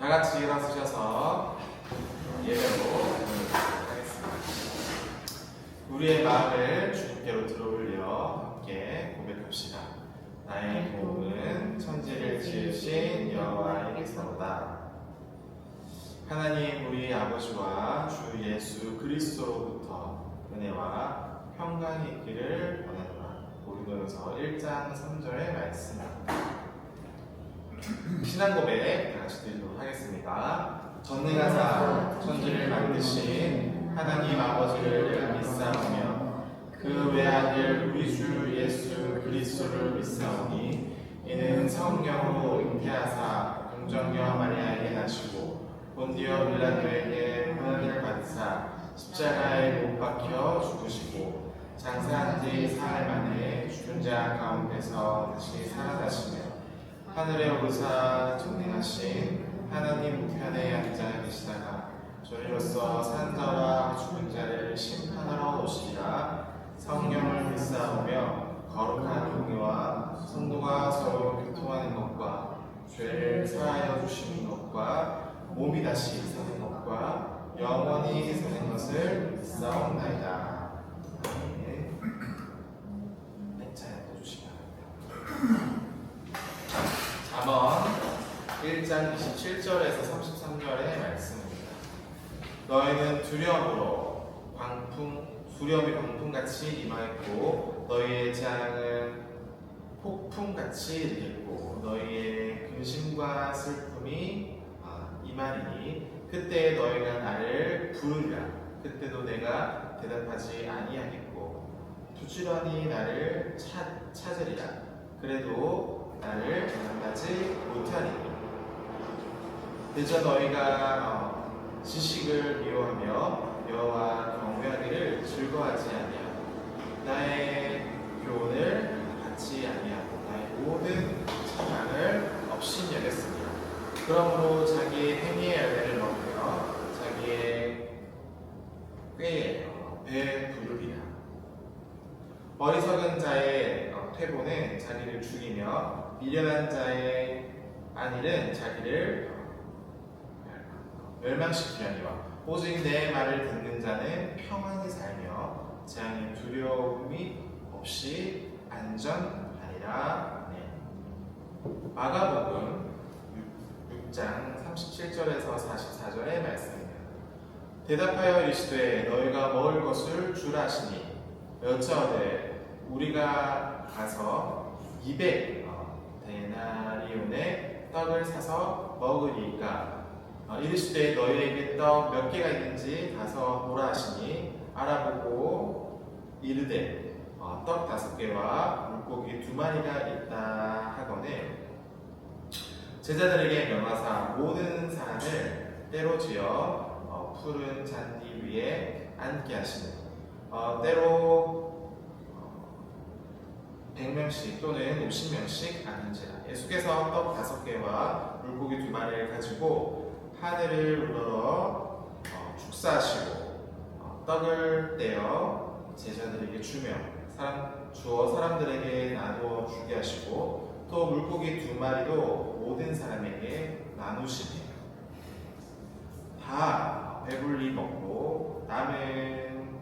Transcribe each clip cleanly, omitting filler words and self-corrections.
다 같이 일어서셔서 예배로 하겠습니다. 우리의 마음을 주님께로 들어올려 함께 고백합시다. 나의 도움은 천지를 지으신 여호와에게서로다. 하나님 우리 아버지와 주 예수 그리스도로부터 은혜와 평강이 있기를 원하노라. 고린도전서 1장 3절의 말씀입니다. 신앙 고백 다 같이 드리도록 하겠습니다. 전능하사 천지를 만드신 하나님 아버지를 내가 믿사오며 그 외아들 우리 주 예수 그리스도를 믿사오니 이는 성령으로 잉태하사 동정녀 마리아에게 나시고 본디오 빌라도에게 고난을 받으사 십자가에 못 박혀 죽으시고 장사한 지 사흘 만에 죽은 자 가운데서 다시 살아나시며 하늘에 오르사 전능하신 하나님 우편에 앉아 계시다가 저리로서 산 자와 죽은 자를 심판하러 오시리라. 성령을 믿사오며 거룩한 공의와 성도가 서로 교통하는 것과 죄를 사하여 주시는 것과 몸이 다시 사는 것과 영원히 사는 것을 믿사옵나이다. 아멘. 찬양해 주시기 바랍니다. 잠언 1장 27절에서 33절의 말씀입니다. 너희는 두려움이 광풍같이 임하였고 너희의 재앙은 폭풍같이 일겠고 너희의 근심과 슬픔이 임하리니 그때 너희가 나를 부르리라. 그때도 내가 대답하지 아니하겠고 부지런히 나를 찾으리라. 그래도 나를 만나지 못하리니 대저 너희가 지식을 미워하며 여호와 경외하기를 즐거워하지 아니하고 나의 교훈을 받지 아니하고 나의 모든 책망을 업신여겼습니다. 그러므로 자기의 행위의 열매를 먹으며 자기의 꾀에 배 부르리라. 어리석은 자의 퇴보는 자기를 죽이며 미련한 자의 안일은 자기를 멸망시키려니와 오직 내 말을 듣는 자는 평안히 살며 재앙의 두려움이 없이 안전하리라. 마가복음 6장 37절에서 44절의 말씀입니다. 대답하여 이르시되 너희가 먹을 것을 주라 하시니 여짜오되 우리가 가서 200 데나리온의 떡을 사서 먹으리이까. 이르시되 너희에게 떡 몇 개가 있는지 가서 보라 하시니 알아보고 이르되 떡 5개와 물고기 2마리가 있다 하거늘 제자들에게 명하사 모든 사람을 때로 지어 푸른 잔디 위에 앉게 하시니 때로 100명씩 또는 50명씩 앉은지라. 예수께서 떡 5개와 물고기 2마리를 가지고 하늘을 우러러 축사하시고 떡을 떼어 제자들에게 주며 사람들에게 나누어 주게 하시고 또 물고기 2마리도 모든 사람에게 나누시니 다 배불리 먹고 남은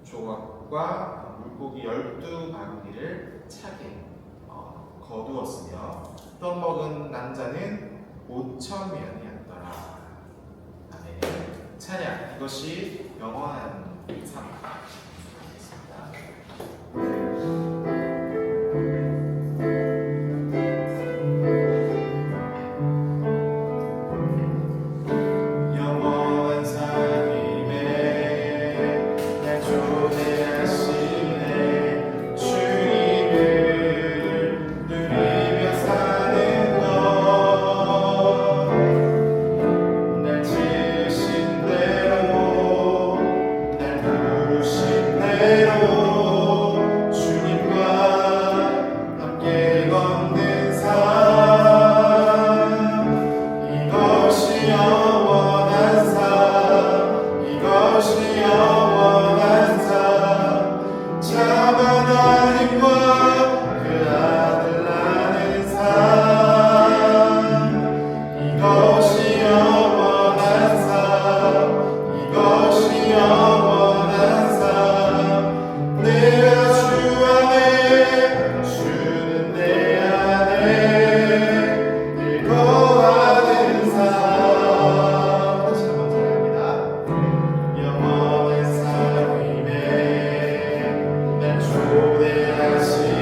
조각과 물고기 12바구니를 차게 거두었으며 떡 먹은 남자는 5,000명이었더라. 아멘. 찬양. 이것이 영원한 삶. 것이여 내가 주 안에 주는 내 안에 늘 거하는 삶. 다시 한번 찬양합니다. 영원한 삶임에 날 초대하시네.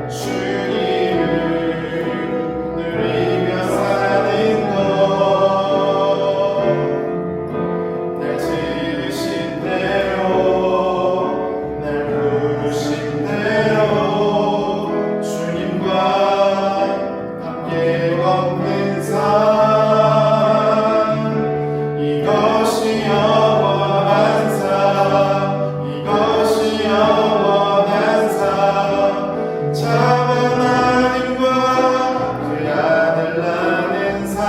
주님을 누리며 사는 것, 날 지으신 대로 날 부르신 대로 주님과 함께 걷는 삶, 이것이 영원한 삶, 이것이 영원한 삶. 참 하나님과 그 아들 낳는 삶,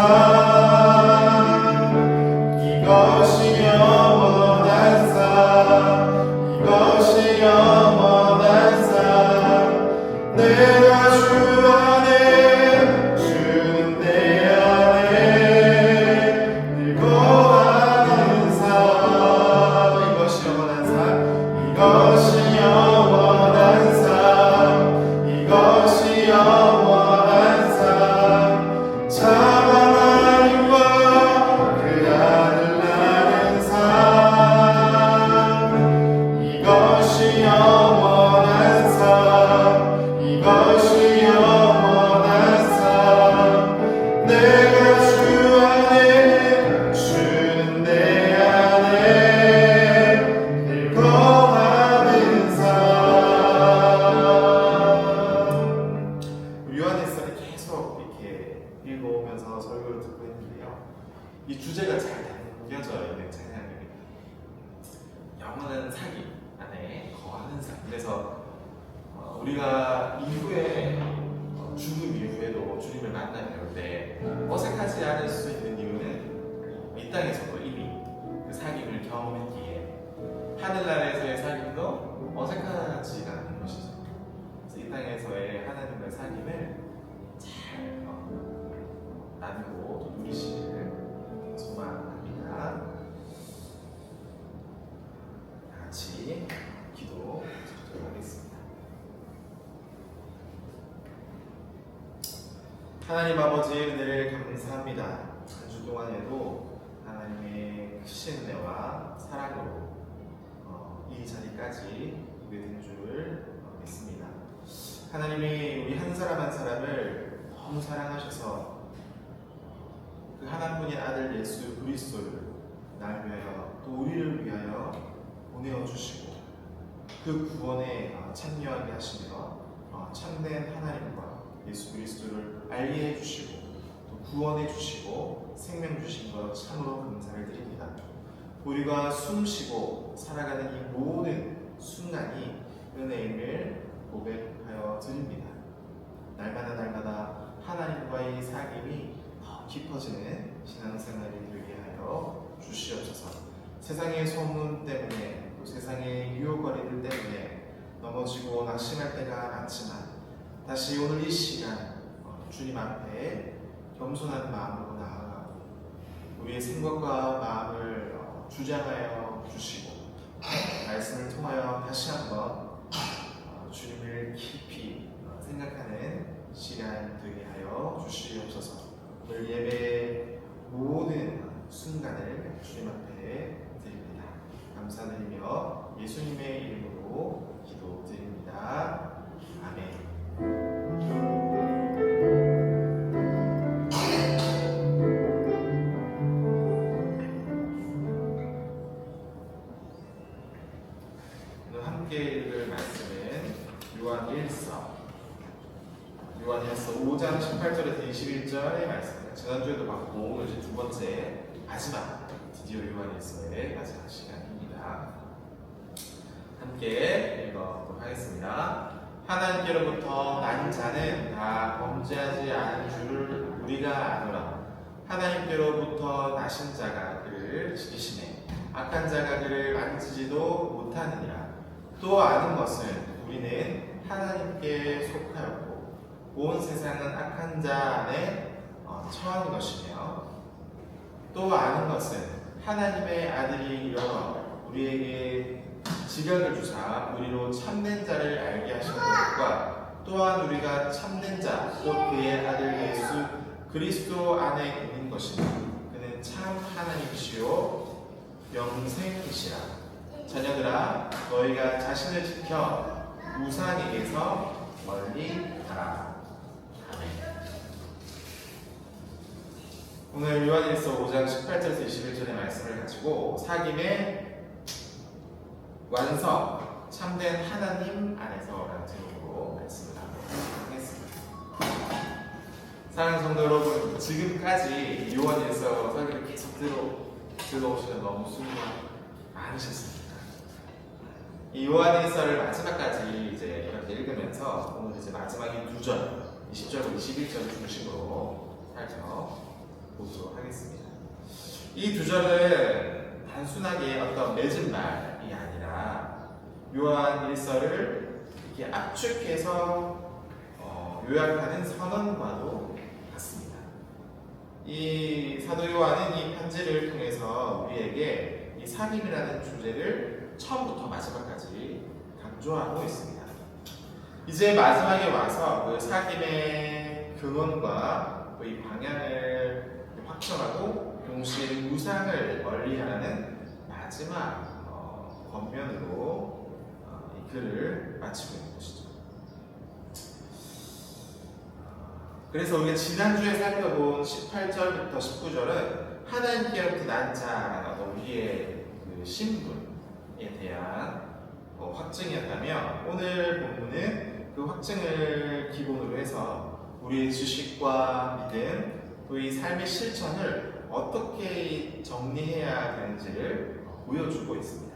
이것이 영원한 삶, 이것이 영원한 삶. 내가 주 안에 주는 내 안에 늘 거하는 삶, 이것이 영원한 삶, 이것이 영원한 삶, 이것이 영원한 삶. 참 하나님과 그 아들 낳는 삶, 이것이 영원한 삶, 이것이 영원한 삶. 내가 주 안에 주는 내 안에 늘 거하는 삶. 요한일서를 계속 이렇게 읽어오면서 설교를 듣고 있는데요, 이 주제가 잘 담겨져 있는 찬양입니다. 영원한 사귐 안에 거하는 삶. 그래서 우리가 이후에 죽음 이후에도 주님을 만나게 될 때 어색하지 않을 수 있는 이유는 이 땅에서도 이미 그 사귐을 경험했기에 하늘나라에서의 사귐도 어색하지가 않은 것이죠. 그래서 이 땅에서의 하나님과의 사귐을 잘 나누고 또 누리시기를 소망합니다. 다 같이 기도 드리도록 하겠습니다. 하나님 아버지 은혜를 감사합니다. 한 주 동안에도 하나님의 크신 은혜와 사랑으로 이 자리까지 오게 된 줄 믿습니다. 하나님이 우리 한 사람 한 사람을 너무 사랑하셔서 그 하나뿐인 아들 예수 그리스도를 날 위하여 또 우리를 위하여 보내어 주시고 그 구원에 참여하게 하시며 참된 하나님과 예수 그리스도를 알게 해주시고 또 구원해 주시고 생명 주신 것 참으로 감사를 드립니다. 우리가 숨 쉬고 살아가는 이 모든 순간이 은혜임을 고백하여 드립니다. 날마다 하나님과의 사귐이 더 깊어지는 신앙생활이 되게 하여 주시옵소서. 세상의 소문 때문에 또 세상의 유혹거리들 때문에 넘어지고 낙심할 때가 많지만 다시 오늘 이 시간 주님 앞에 겸손한 마음으로 나아가고 우리의 생각과 마음을 주장하여 주시고 말씀을 통하여 다시 한번 주님을 깊이 생각하는 시간 되게 하여 주시옵소서. 오늘 예배의 모든 순간을 주님 앞에 드립니다. 감사드리며 예수님의 이름으로 기도드립니다. 아멘. 오늘 함께 읽을 말씀은 요한일서 5장 18절에서 21절의 말씀입니다. 지난주에도 봤고 오늘 이제 두 번째 마지막 드디어 요한일서의 마지막 시간입니다. 함께 읽어보도록 하겠습니다. 하나님께로부터 난 자는 다 범죄하지 않은 줄을 우리가 아노라. 하나님께로부터 나신 자가 그를 지키시네. 악한 자가 그를 만지지도 못하느니라. 또 아는 것은 우리는 하나님께 속하였고 온 세상은 악한 자 안에 처한 것이며 또 아는 것은 하나님의 아들이 일어나 우리에게 지각을 주사 우리로 참된 자를 알게 하신 것과 또한 우리가 참된 자, 곧 그의 아들 예수 그리스도 안에 있는 것이니 그는 참 하나님이시요 영생이시라. 자녀들아, 너희가 자신을 지켜 우상에게서 멀리 가라. 아멘. 오늘 요한일서 5장 18절에서 21절의 말씀을 가지고 사귐의 완성, 참된 하나님 안에서라는 제목으로 말씀을 하겠습니다. 사랑하는 성도 여러분, 지금까지 요한일서 설교를 계속 들어오시는 너무 수고 많으셨습니다. 이 요한일서를 마지막까지 이제 이렇게 읽으면서 오늘 이제 마지막인 2절, 20절과 21절 중심으로 살펴보도록 하겠습니다. 이 2절은 단순하게 어떤 맺은 말이 아니라 요한일서를 이렇게 압축해서 요약하는 선언과도 같습니다. 이 사도 요한은 이 편지를 통해서 우리에게 이 사귐이라는 주제를 처음부터 마지막까지 강조하고 있습니다. 이제 마지막에 와서 그 사귐의 근원과 또 이 방향을 확정하고 동시에 우상을 멀리하는 마지막 권면으로 이 글을 마치고 있는 것이죠. 그래서 우리가 지난주에 살펴본 18절부터 19절은 하나님께로부터 난 자라는 어떤 우리의 그 신분에 대한 확증이었다면 오늘 본문은 그 확증을 기본으로 해서 우리의 지식과 믿음 또 이 삶의 실천을 어떻게 정리해야 되는지를 보여주고 있습니다.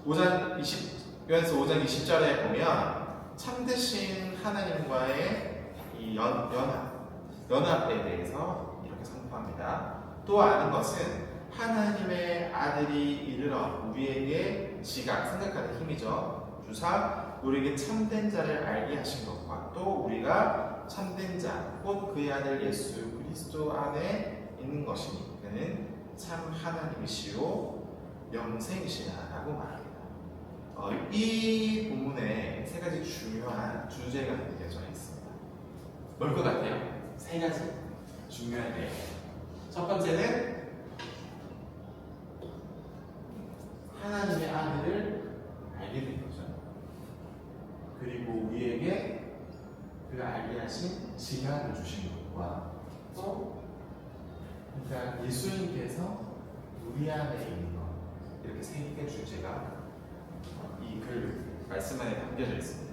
요한서 5장 20절에 보면 참되신 하나님과의 이 연합에 대해서 이렇게 선포합니다. 또 아는 것은 하나님의 아들이 이르러 우리에게 지각, 생각하는 힘이죠. 주사 우리에게 참된 자를 알게 하신 것과 또 우리가 참된 자, 곧 그의 아들 예수 그리스도 안에 있는 것이니 그는 참 하나님이시요 영생이시라고 말합니다. 이 본문에 세 가지 중요한 주제가 느껴져 있습니다. 뭘 것 같아요? 세 가지 중요한 내용. 첫 번째는 하나님의 아들을 알게 된 거죠. 그리고 우리에게 그가 알게 하신 지각을 주신 것과 또 그러니까 예수님께서 우리 안에 있는 것, 이렇게 세 개 주제가 이 글 말씀 안에 담겨져 있습니다.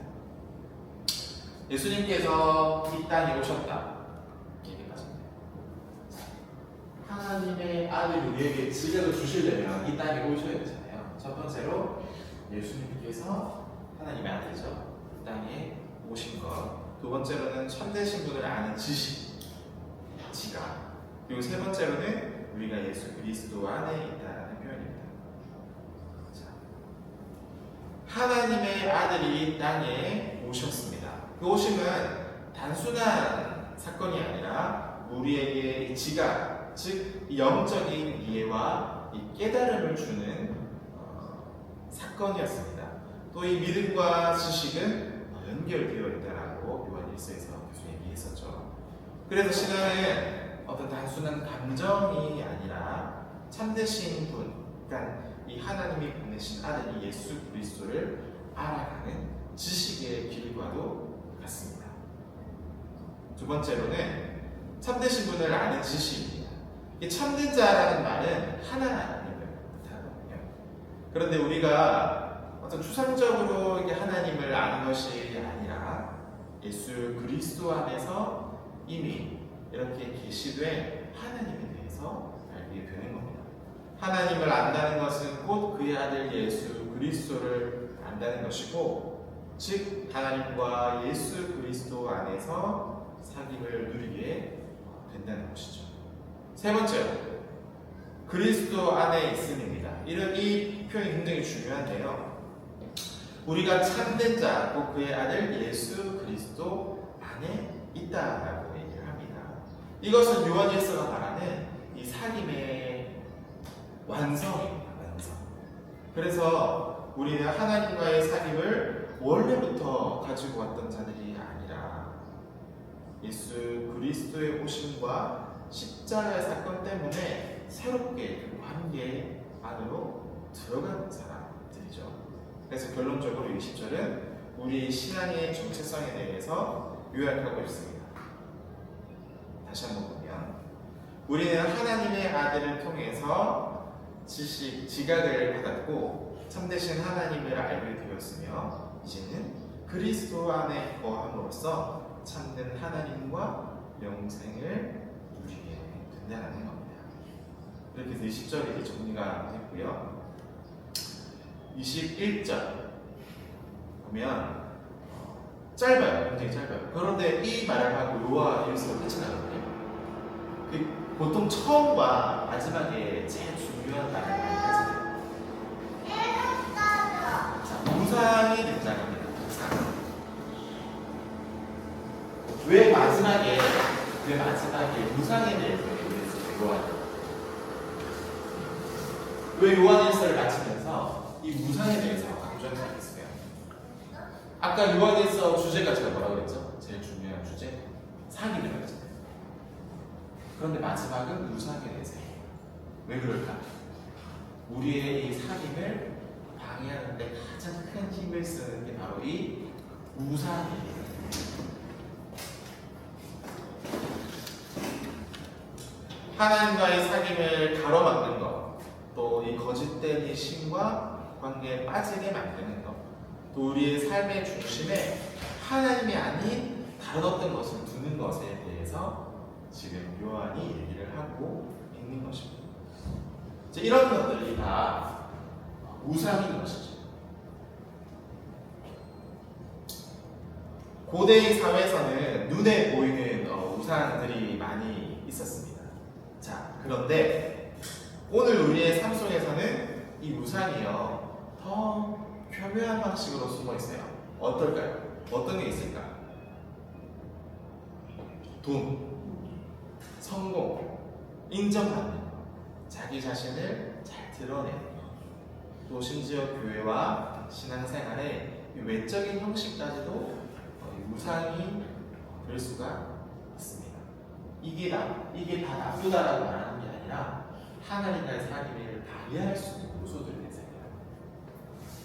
예수님께서 이 땅에 오셨다. 얘기하셨네요. 하나님의 아들이 우리에게 지각을 주시려면 이 땅에 오셔야 되잖아요. 첫 번째로 예수님께서 하나님의 아들이죠. 이 땅에 오신 것. 두 번째로는 참되신 분을 아는 지식, 지각. 그리고 세 번째로는 우리가 예수 그리스도 안에 있다는 표현입니다. 자, 하나님의 아들이 땅에 오셨습니다. 그 오심은 단순한 사건이 아니라 우리에게 지각, 즉 영적인 이해와 이 깨달음을 주는 사건이었습니다. 또 이 믿음과 지식은 연결되어 있다라고 요한일서에서 계속 얘기했었죠. 그래서 신앙은 어떤 단순한 감정이 아니라 참되신 분, 그러니까 이 하나님이 보내신 아들 예수 그리스도를 알아가는 지식의 길과도 같습니다. 두 번째로는 참되신 분을 아는 지식입니다. 이 참된 자라는 말은 하나님을 뜻하거든요. 그런데 우리가 어떤 추상적으로 하나님을 아는 것이 아니라 예수 그리스도 안에서 이미 이렇게 계시되 하나님에 대해서 알게 되는 겁니다. 하나님을 안다는 것은 곧 그의 아들 예수 그리스도를 안다는 것이고, 즉 하나님과 예수 그리스도 안에서 사귐을 누리게 된다는 것이죠. 세 번째로 그리스도 안에 있음입니다. 이 표현이 굉장히 중요한데요. 우리가 참된 자, 곧 그의 아들 예수 그리스도 안에 있다라고 얘기를 합니다. 이것은 요한일서가 말하는 이 사귐의 완성입니다. 완성. 그래서 우리는 하나님과의 사귐을 원래부터 가지고 왔던 자들이 아니라 예수 그리스도의 오심과 십자가의 사건 때문에 새롭게 그 관계 안으로 들어간 사람들이죠. 그래서 결론적으로 20절은 우리 신앙의 정체성에 대해서 요약하고 있습니다. 다시 한번 보면 우리는 하나님의 아들을 통해서 지각을 받았고 참되신 하나님을 알게 되었으며 이제는 그리스도 안에 거함으로써 참된 하나님과 영생을 누리게 된다는 겁니다. 이렇게 해서 20절이 정리가 됐고요. 21절 보면 짧아요. 굉장히 짧아요. 그런데 이 말을 하고 요한 1서가 끝이 나거든요. 보통 처음과 마지막에 제일 중요한 말을 많이 하잖아요. 자, 우상이 등장합니다. 왜 마지막에 우상에 대해서 얘기했어요? 왜 요한 1서를 마치면서 이 우상에 대해서 강조하겠어요? 아까 요한 1서 주제가 제가 뭐라고 그랬죠? 제일 중요한 주제? 사귐이라고 했잖아요. 그런데 마지막은 우상에 대해서 해요. 왜 그럴까? 우리의 이 사귐을 방해하는 데 가장 큰 힘을 쓰는 게 바로 이 우상이에요. 하나님과의 사귐을 가로막는 것, 또 이 거짓된 이 신과 관계에 빠지게 만드는 것, 또 우리의 삶의 중심에 하나님이 아닌 다른 어떤 것을 두는 것에 대해서 지금 요한이 얘기를 하고 있는 것입니다. 이런 것들이 다 우상인 것이죠. 고대의 사회에서는 눈에 보이는 우상들이 많이 있었습니다. 자, 그런데 오늘 우리의 삶 속에서는 이 우상이요 더 교묘한 방식으로 숨어 있어요. 어떨까요? 어떤 게 있을까? 돈, 성공, 인정받는 것, 자기 자신을 잘 드러내는 것, 또 심지어 교회와 신앙생활의 외적인 형식까지도 우상이 될 수가 있습니다. 이게 다 나쁘다라고 말하는 게 아니라 하나님과의 사귐을 방해할 수 있는 요소들을 내세워요.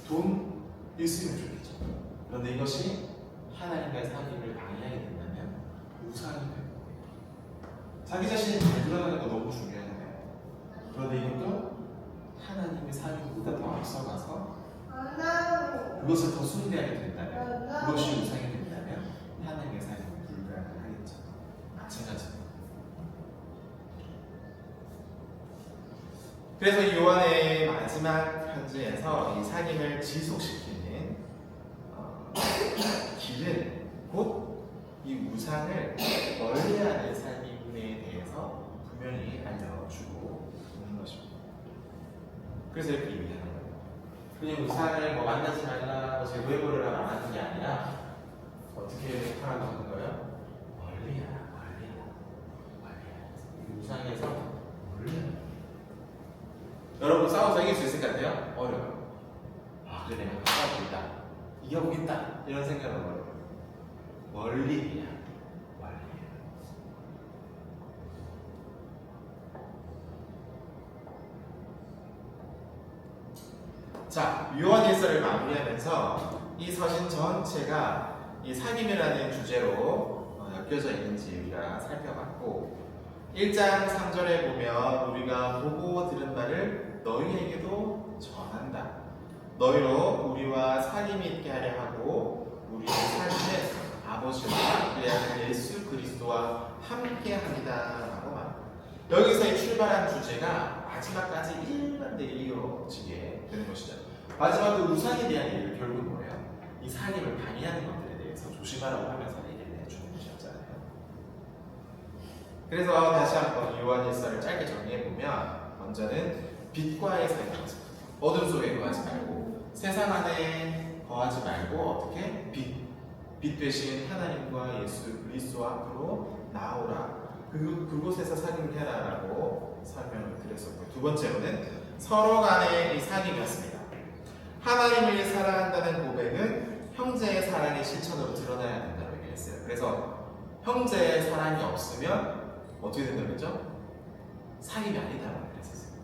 돈 있으면 좋겠죠. 그런데 이것이 하나님과의 사귐을 방해하게 된다면 우상이 됩니다. 자기 자신이 잘 드러나는 거 너무 중요하잖아요. 그런데 이것도 하나님의 사귐보다 더 앞서가서 그것을 더 숭배하게 된다면, 그것이 우상이 된다면 하나님의 사귐은 불가능하겠죠. 마찬가지입니다. 그래서 이 요한의 마지막 편지에서 이 사귐을 지속시키는 길은 곧 이 우상을 멀리하는 삶에 대해서 분명히 알려주고 있는 것입니다. 그래서 이렇게 얘기하는 거예요. 그냥 우상을 만나지 말라, 제외보를 안 하는 게 아니라 어떻게 하라고 하는 거예요? 멀리하라. 우상에서 멀리하라. 여러분 싸워서 이길 수 있을 것 같아요? 어려워요. 그래 내가 싸워보겠다, 이겨보겠다 이런 생각은 어려워요. 멀리해야. 자, 요한일서를 마무리하면서 이 서신 전체가 이 사귐이라는 주제로 엮여져 있는지 우리가 살펴봤고, 1장 3절에 보면 우리가 보고 들은 말을 너희에게도 전한다. 너희로 우리와 사귐이 있게 하려 하고 우리의 사귐은 아버지와 그의 아들 예수 그리스도와 함께 합니다. 라고 말합니다. 여기서의 출발한 주제가 마지막까지 일관되게 이어지게 되는 것이죠. 마지막으로 우상에 대한 얘기를 결국 뭐예요? 이 사귐을 방해하는 것들에 대해서 조심하라고 하면서 얘기를 해주는 것이었잖아요. 그래서 다시 한번 요한일서를 짧게 정리해보면, 먼저는 빛과의 사귐, 어둠 속에 거하지 말고 세상 안에 거하지 말고 어떻게? 빛 되신 하나님과 예수 그리스도 앞으로 나오라. 그곳에서 사귐을 해라라고 설명을 드렸었고, 두 번째로는 서로 간의 이 사귐이었습니다. 하나님을 사랑한다는 고백은 형제의 사랑이 실천으로 드러나야 된다고 얘기했어요. 그래서 형제의 사랑이 없으면 어떻게 된다고 했죠? 사귐이 아니다라고 그랬었어요.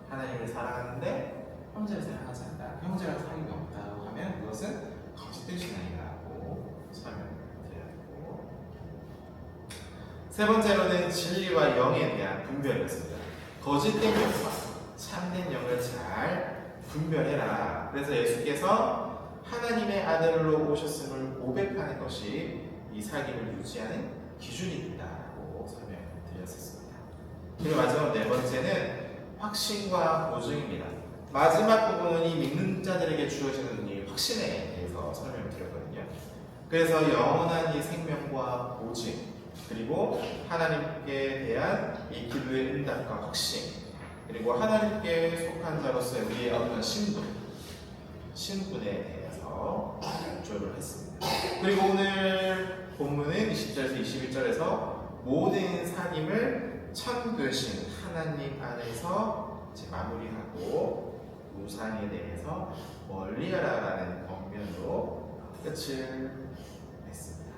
하나님을 사랑하는데 형제를 사랑하지 않는다. 형제랑 사귐이 없다고 하면 그것은 거짓된 신앙이라고 설명을 드려야 되고, 세 번째로는 진리와 영에 대한 분별이었습니다. 거짓된 영과 참된 영을 잘 분별해라. 그래서 예수께서 하나님의 아들로 오셨음을 고백하는 것이 이 사귐을 유지하는 기준이다라고 설명을 드렸었습니다. 그리고 마지막 네 번째는 확신과 보증입니다. 마지막 부분은 이 믿는 자들에게 주어지는 이 확신에 대해서 설명을 드렸거든요. 그래서 영원한 이 생명과 보증, 그리고 하나님께 대한 이 기도의 응답과 확신, 그리고 하나님께 속한 자로서의 우리의 어떤 신분에 대해서 강조를 했습니다. 그리고 오늘 본문은 20절에서 21절에서 모든 사귐을 참 되신 하나님 안에서 이제 마무리하고 우상에 대해서 멀리하라라는 권면으로 끝을 냈습니다.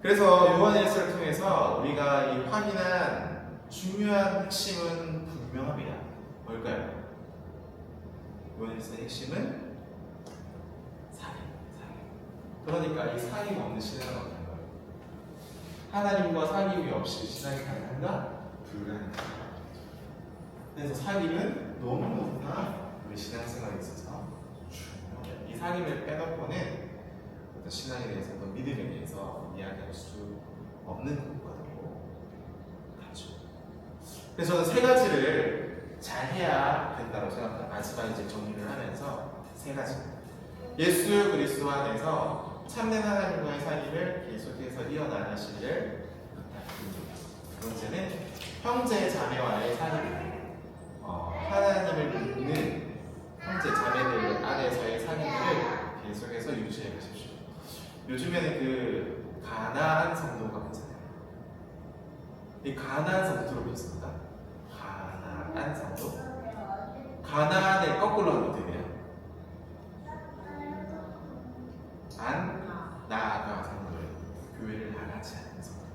그래서 요한일서를 통해서 우리가 이 확인한 중요한 핵심은 분명합니다. 뭘까요? 요한일서의 핵심은 사귐. 그러니까 이 사귐 없는 신앙은 없는 거예요. 하나님과 사귐이 없이 신앙이 가능한가? 불가능합니다. 그래서 사귐은 너무너무나 우리 신앙생활에 있어서 중요해요. 이 사귐을 빼놓고는 어떤 신앙에 대해서, 어떤 믿음에 대해서 이야기할 수 없는 것과도 같죠. 그래서 저는 세 가지를 잘 해야 된다고 생각합니다. 마지막 이제 정리를 하면서 세 가지. 예수 그리스도 안에서 참된 하나님과의 사귐을 계속해서 이어나가시기를 부탁드립니다. 두 번째는 형제 자매와의 사귐. 하나님을 믿는 형제 자매들 안에서의 사귐을 계속해서 유지해 가십시오. 요즘에는 그 가나안 성도가 괜찮아요. 이 가나안 성도 들어보셨습니까? 가나안 성도? 가나안을 거꾸로 하면 어떻게 돼요? 안 나아가 성도예요. 교회를 나가지 않는 성도.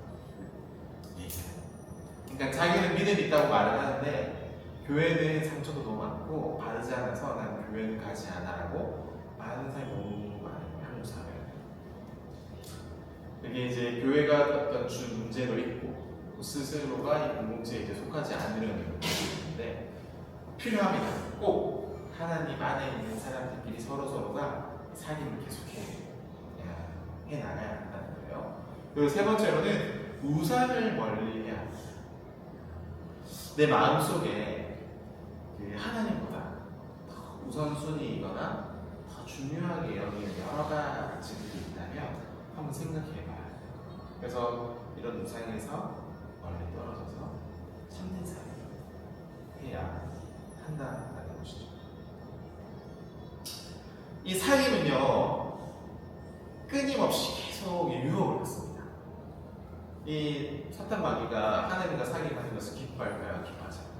그러니까 자기는 믿음이 있다고 말을 하는데 교회는 상처도 너무 많고 바르지 않아서 나는 교회는 가지 않아라고 많은 사람이 너무 많아요. 한국 사회에. 이게 이제 교회가 어떤 주 문제로 있고 스스로가 이 공동체에 이제 속하지 않는 부분인데 필요합니다. 꼭 하나님 안에 있는 사람들끼리 서로가 사귐을 계속해 나가야 한다는 거예요. 그리고 세 번째로는 우상을 멀리해야 합니다. 내 마음속에 하나님보다 더 우선순위이거나 더 중요하게 여기는 여러 가지들이 있다면 한번 생각해 봐야 돼요. 그래서 이런 우상에서 멀리 떨어져서 참된 사귐을 해야 한다는 것이죠. 이 사귐은요 끊임없이 계속 유혹을 받습니다. 이 사탄 마귀가 하나님과 사귐하는 것을 기뻐할까요? 기뻐하지 않아요.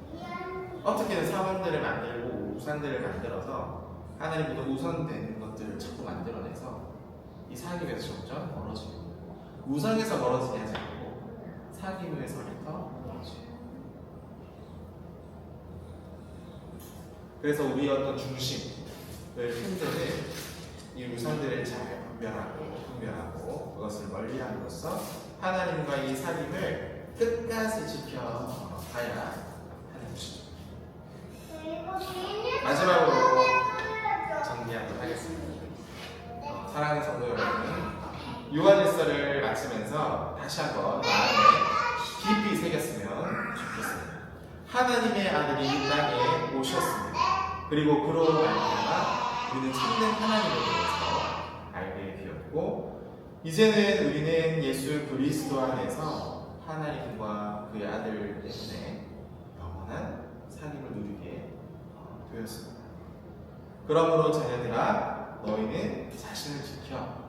어떻게든 사원들을 만들고 우상들을 만들어서 하나님보다 우선되는 것들을 자꾸 만들어내서 이 사귐에서 점점 멀어지고, 우상에서 멀어지게 하지 않고 사귐에서부터 멀어지고. 그래서 우리 어떤 중심을 흔드는 이 우상들을 잘 분별하고 그것을 멀리함으로써 하나님과 이 사귐을 끝까지 지켜가야 하는 것이죠. 마지막으로 정리하도록 하겠습니다. 사랑하는 성도 여러분, 요한일서를 마치면서 다시 한번 마음에 깊이 새겼으면 좋겠습니다. 하나님의 아들이 이 땅에 오셨습니다. 그리고 그로 말미암아 우리는 참된 하나님에 대해서 알게 되었고, 이제는 우리는 예수 그리스도 안에서 하나님과 그의 아들 때문에 영원한 사귐을 누리게 되었습니다. 그러므로 자녀들아, 너희는 자신을 지켜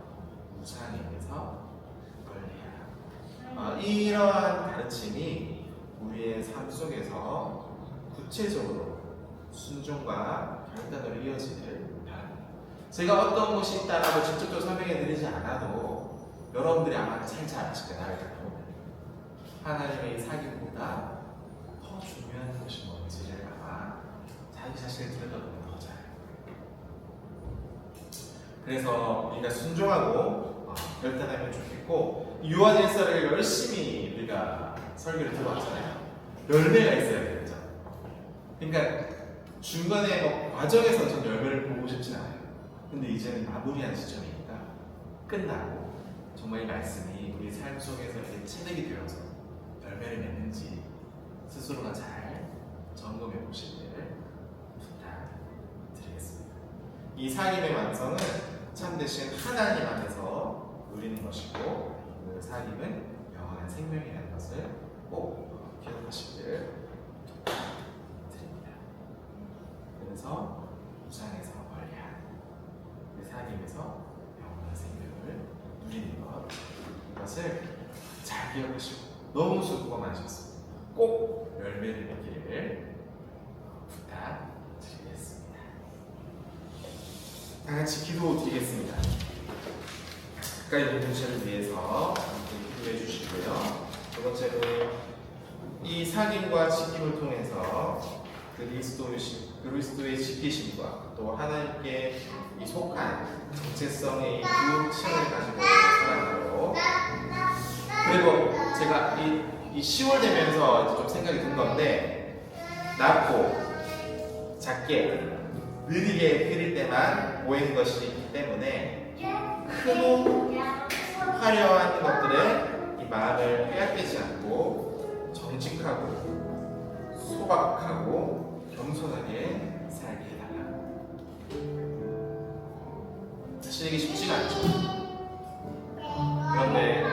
우상에게서 멀리하라. 이러한 가르침이 우리의 삶 속에서 구체적으로 순종과 결단을 이어지기를 바랍니다. 제가 어떤 것이 있다라고 직접적으로 설명해 드리지 않아도 여러분들이 아마 잘 아실 거예요. 나를 딱 보면 하나님의 사귐보다 더 중요한 것이 뭔지를 아마 자기 자신을 들여다보면 더 잘. 그래서 우리가 순종하고 결단하면 좋겠고, 요한일서를 열심히 우리가 설교를 들어왔잖아요. 열매가 있어야 되죠. 그러니까 중간에 과정에서 전 열매를 보고 싶지 않아요. 근데 이제는 마무리한 시점이니까 끝나고 정말 이 말씀이 우리 삶 속에서 이렇게 체득이 되어서 열매를 맺는지 스스로가 잘 점검해 보시기를 부탁드리겠습니다. 이 사귐의 완성은 참되신 하나님 안에서 누리는 것이고, 그 사귐은 영원한 생명이라는 것을 꼭 기억하시기를 부탁드립니다. 그래서 우상에서 멀리한 그 사귐에서 영원한 생명을 누리는 것, 이것을 잘 기억하시고 너무 수고가 많으셨습니다. 꼭 열매를 맺기를 부탁드리겠습니다. 다 같이 기도드리겠습니다. 가까이 있는 분들을 위해서 기도해 주시고요. 두 번째로 이 사귐과 지킴을 통해서 그리스도의 지키심과 또 하나님께 이 속한 정체성의 부흥성을 가지고 살아가고, 그리고 제가 이 10월 되면서 좀 생각이 든 건데, 낮고 작게 느리게 흐릴 때만 보이는 것이 있기 때문에 크고 화려한 것들에 이 마음을 빼앗기지 않고 정직하고 소박하고 겸손하게 살게 해달라. 사실 이게 쉽지가 않죠. 그런데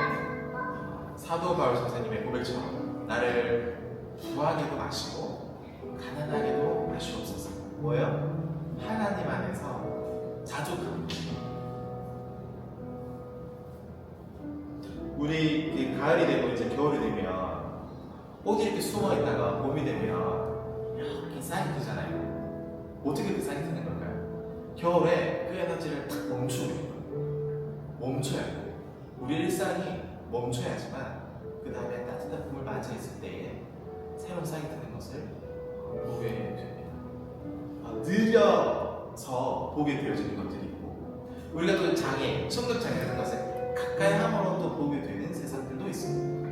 사도 바울 선생님의 고백처럼 나를 부하게도 마시고 가난하게도 마시옵소서. 뭐예요? 하나님 안에서 자족하는 거예요. 우리 가을이 되고 이제 겨울이 되면 옷이 이렇게 숨어 있다가 봄이 되면 이렇게 싹이 트잖아요. 어떻게 이렇게 싹이 트는 걸까요? 겨울에 그 에너지를 탁 멈추는 거예요. 멈춰야 돼요. 우리 일상이 멈춰야지만 그 다음에 따뜻한 봄을 맞이했을 때에 새로운 싹이 트는 것을 보게 됩니다. 느려서 보게 되어지는 것들이 있고, 우리가 또 장애, 청력장애라는 것을 가까이 함으로 또 보게 되는 세상들도 있습니다.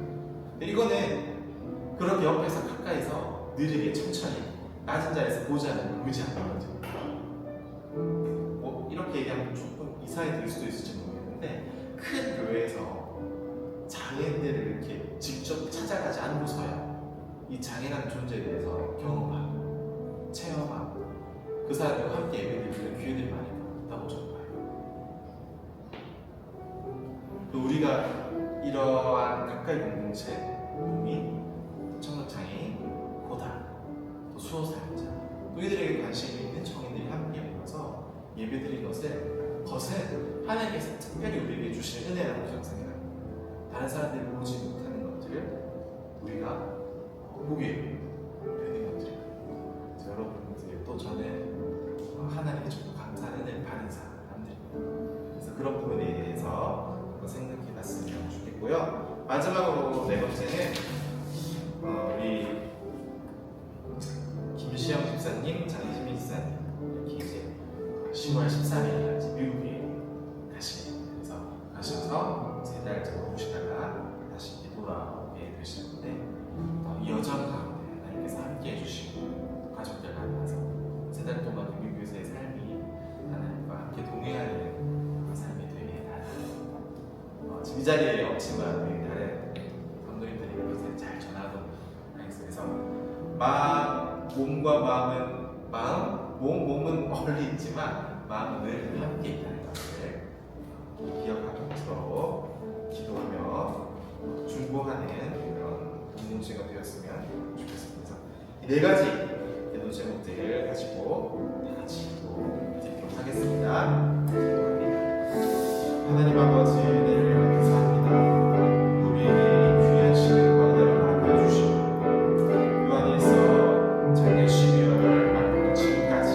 이거는 그렇게 옆에서 가까이서 느리게 천천히 낮은 자리에서 보지 않는 의지하는 거죠. 이렇게 얘기하면 조금 이상해 들릴 수도 있을지 모르겠는데, 큰 교회에서 장애인들을 이렇게 직접 찾아가지 않고서야 이 장애라는 존재에 대해서 경험하고 체험하고 그 사람들과 함께 예배드리는 기회들이 많이 있다고 저는 봐요. 또 우리가 이러한 가까이 공동체, 국민, 청력장애인, 고다, 또 수호사역자, 또 이들에게 관심이 있는 청인들이 함께 모여서 예배드린 것은 하나님께서 특별히 우리에게 주신 은혜라고 저는 생각합니다. 다른 사람들이 보지 못하는 것들을 우리가 보게 되는 것들이에요. 여러분들 또 저는 하나님께 조금 감사한 은혜를 받은 사람들입니다. 그래서 그런 부분에 대해서 생각해 봤으면 좋겠고요. 마지막으로 네 번째는 우리 김시영 집사님, 장희진 집사님 이렇게 이제 10월 13일 미국에 가셔서 3달 정도 오시다가 다시 돌아오게 되시는데, 이 여정 가운데 하나님께서 함께 해주시고 가족들 만나서 3달 동안 미국에서의 삶이 하나님과 함께 동행하는 삶이 되게 바랍니다. 지금 이 자리에 없지만 우리 다른 감독님들이 이것을 잘 전하도록 하겠습니다. 그래서 몸과 몸은 멀리 있지만 마음은 늘 함께 있다는 것을 기억하면서 기도하며 중보하는 그런 공동체가 되었으면 좋겠습니다. 이 4가지 기도 제목들을 가지고 다 같이 기도드리도록 하겠습니다. 하나님 아버지, 은혜를 감사합니다. 우리에게 귀한 시간과 은혜를 허락해 주시고 요한일서 작년 12월 말부터 지금까지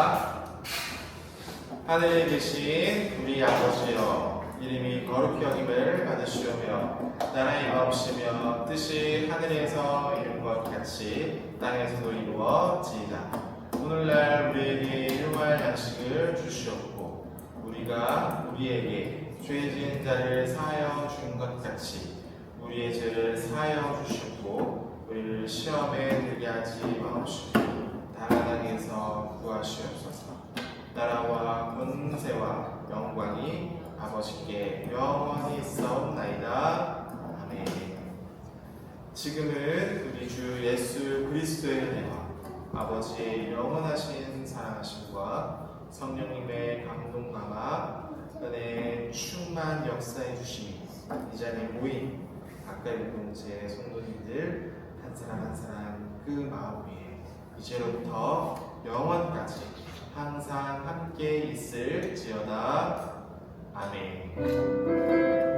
기도합니다. 하늘에 계신 우리 아버지여, 이름이 거룩히 여김을 받으시오며 나라의 마옵시며 뜻이 하늘에서 이룬 것 같이 땅에서도 이루어지이다. 오늘날 우리에게 일용할 양식을 주시옵고 우리가 우리에게 죄 지은 자를 사하여 준 것 같이 우리의 죄를 사하여 주시옵고 우리를 시험에 들게 하지 마옵시고 다만 악에서 구하시옵소서. 나라와 권세와 영광이 아버지께 영원히 있사옵나이다. 아멘. 지금은 우리 주 예수 그리스도의 은혜와 아버지의 영원하신 사랑하심과 성령님의 감동감화 은혜의 충만 역사해 주심이 이 자리에 모인 가까이 공동체 성도님들 한 사람 한 사람 그 마음 위에 이제로부터 영원까지 항상 함께 있을지어다. 아멘.